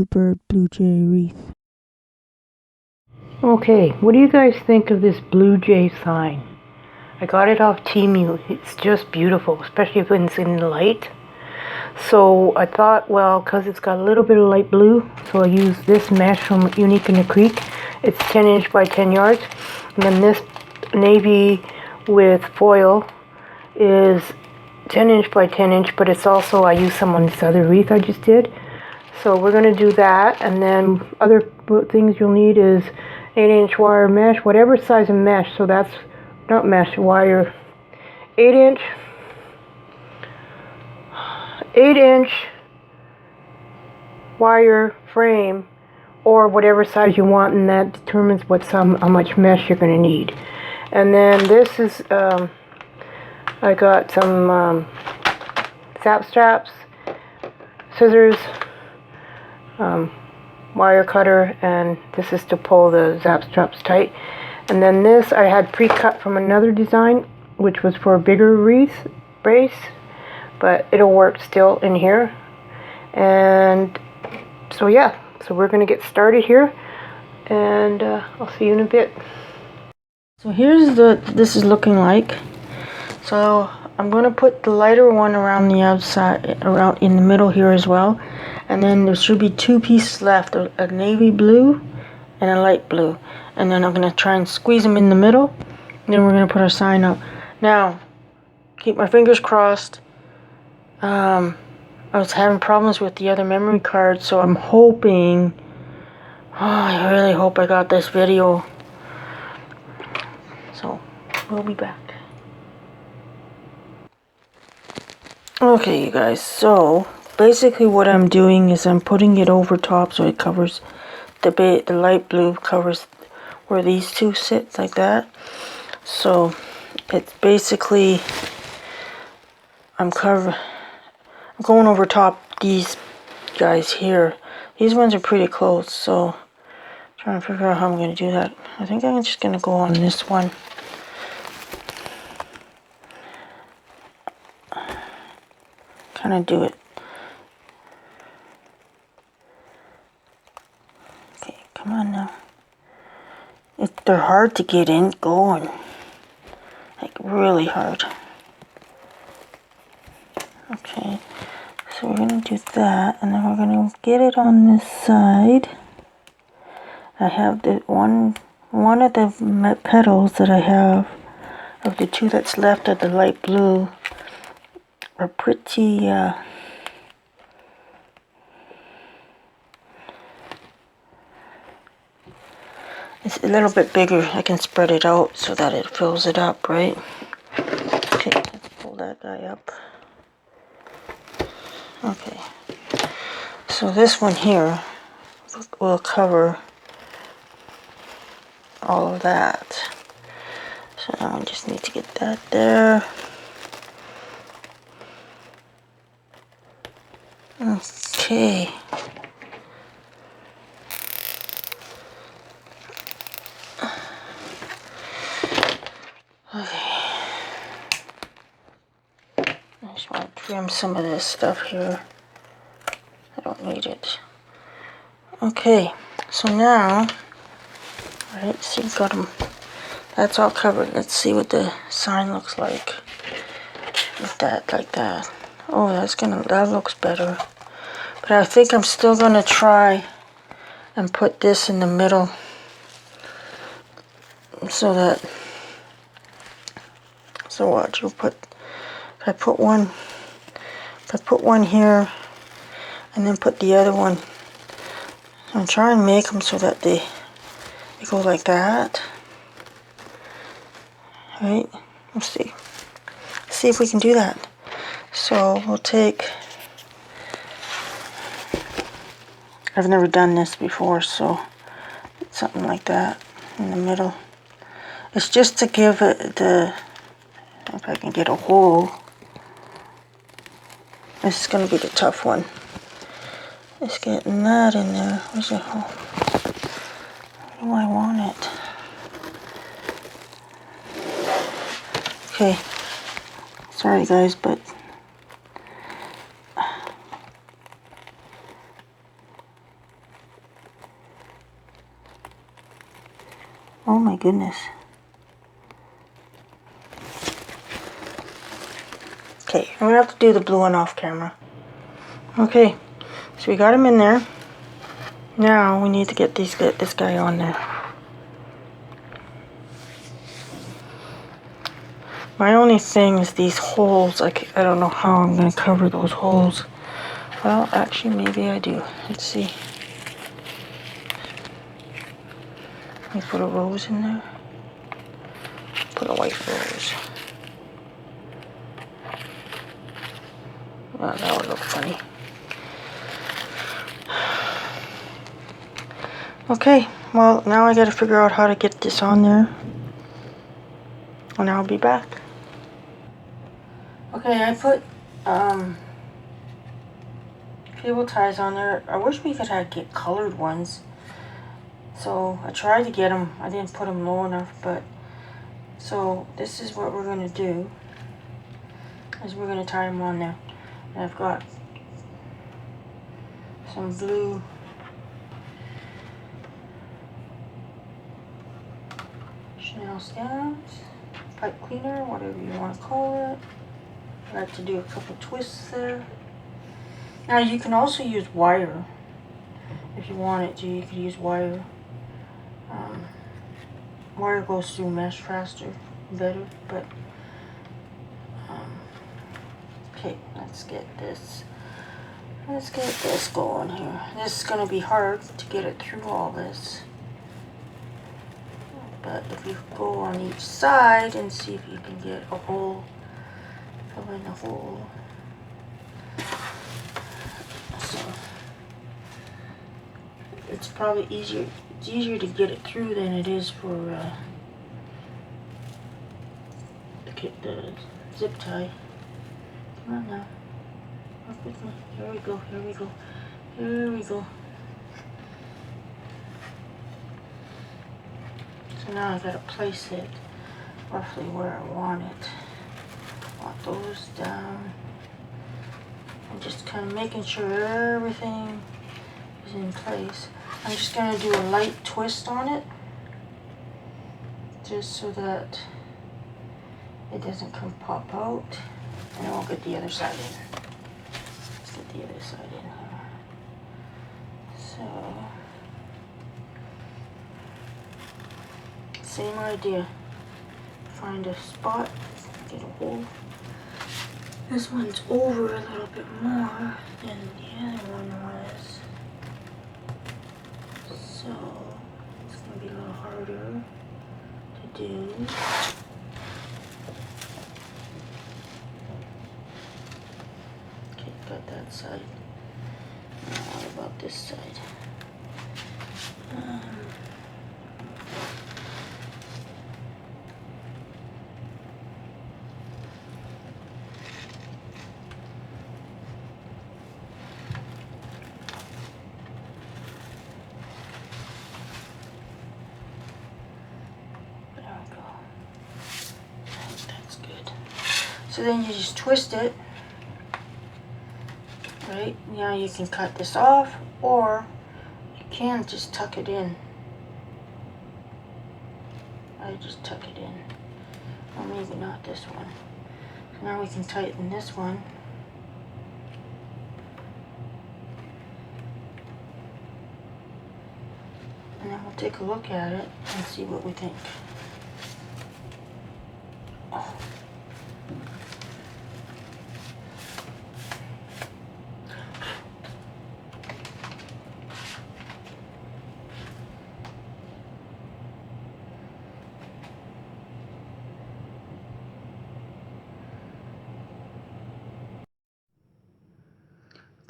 Bluebird Bluejay wreath. Okay, what do you guys think of this Bluejay sign? I got it off Temu. It's just beautiful, especially if it's in the light. So I thought, well, because it's got a little bit of light blue, so I used this mesh from Unique in the Creek. It's 10 inch by 10 yards. And then this navy with foil is 10 inch by 10 inch, but it's also, I used some on this other wreath I just did. So we're going to do that, and then other things you'll need is 8-inch wire mesh, whatever size of mesh, so that's not mesh, wire, 8-inch wire frame, or whatever size you want, and that determines how much mesh you're going to need. And then this is, I got some zap straps, scissors, wire cutter, and this is to pull the zap straps tight. And then this I had pre-cut from another design, which was for a bigger wreath base, but it'll work still in here. And so yeah, so we're gonna get started here, and I'll see you in a bit. So here's this is looking like. So I'm gonna put the lighter one around the outside, around in the middle here as well. And then there should be two pieces left, a navy blue and a light blue. And then I'm going to try and squeeze them in the middle. And then we're going to put our sign up. Now, keep my fingers crossed. I was having problems with the other memory card, so I'm hoping, I really hope I got this video. So, we'll be back. Okay, you guys, so basically what I'm doing is I'm putting it over top so it covers the light blue covers where these two sit, like that. So it's basically I'm going over top these guys here. These ones are pretty close, so I'm trying to figure out how I'm going to do that. I think I'm just going to go on this one. Kind of do it. Okay, come on now. They're hard to get in going. Like really hard. Okay, so we're going to do that, and then we're going to get it on this side. I have the one of the petals that I have of the two that's left of the light blue are pretty it's a little bit bigger. I can spread it out so that it fills it up, right? Okay, let's pull that guy up. Okay, so this one here will cover all of that. So now I just need to get that there. Okay. I just want to trim some of this stuff here. I don't need it. Okay, so now, alright, so you've got them. That's all covered. Let's see what the sign looks like with that, like that. Oh, that looks better. But I think I'm still gonna try and put this in the middle so watch, if I put one here and then put the other one, I'm trying to make them so that they go like that. Right? Let's see if we can do that. So we'll take, I've never done this before, so it's something like that in the middle. It's just to give it if I can get a hole. This is going to be the tough one. It's getting that in there. Where's the hole? Where do I want it? Okay. Sorry guys, but Oh my goodness. Okay, I'm gonna have to do the blue one off camera. Okay, so we got him in there. Now we need to get this guy on there. My only thing is these holes. I don't know how I'm gonna cover those holes. Well, actually, maybe I do. Let's see. Let me put a rose in there. Put a white rose. Oh, that would look funny. Okay, well, now I gotta figure out how to get this on there. And I'll be back. Okay, I put cable ties on there. I wish we could get colored ones. So I tried to get them. I didn't put them low enough, but so this is what we're gonna do. Is we're gonna tie them on there. And I've got some blue Chanel stamps, pipe cleaner, whatever you want to call it. I like to do a couple twists there. Now you can also use wire if you wanted to. You could use wire. Wire goes through mesh faster, better. But okay, let's get this. Let's get this going here. This is gonna be hard to get it through all this. But if you go on each side and see if you can get a hole, fill in a hole. So it's probably easier. It's easier to get it through than it is for the zip tie. Come on now, work with me. Here we go. Here we go. Here we go. So now I gotta place it roughly where I want it. I want those down. I'm just kind of making sure everything is in place. I'm just gonna do a light twist on it, just so that it doesn't come pop out. And then we'll get the other side in. Let's get the other side in here. So, same idea. Find a spot, get a hole. This one's over a little bit more than the other one was. So, it's going to be a little harder to do. Okay, got that side. Now what about this side? So then you just twist it, right? Now you can cut this off, or you can just tuck it in. I just tuck it in. Or maybe not this one. So now we can tighten this one. And then we'll take a look at it and see what we think. Oh.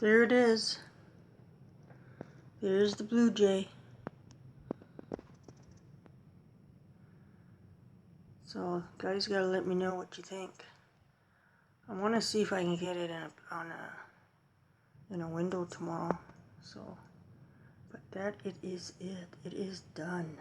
There it is. There's the Bluejay. So, guys, gotta let me know what you think. I want to see if I can get it in a window tomorrow. So, but that it is it. It is done.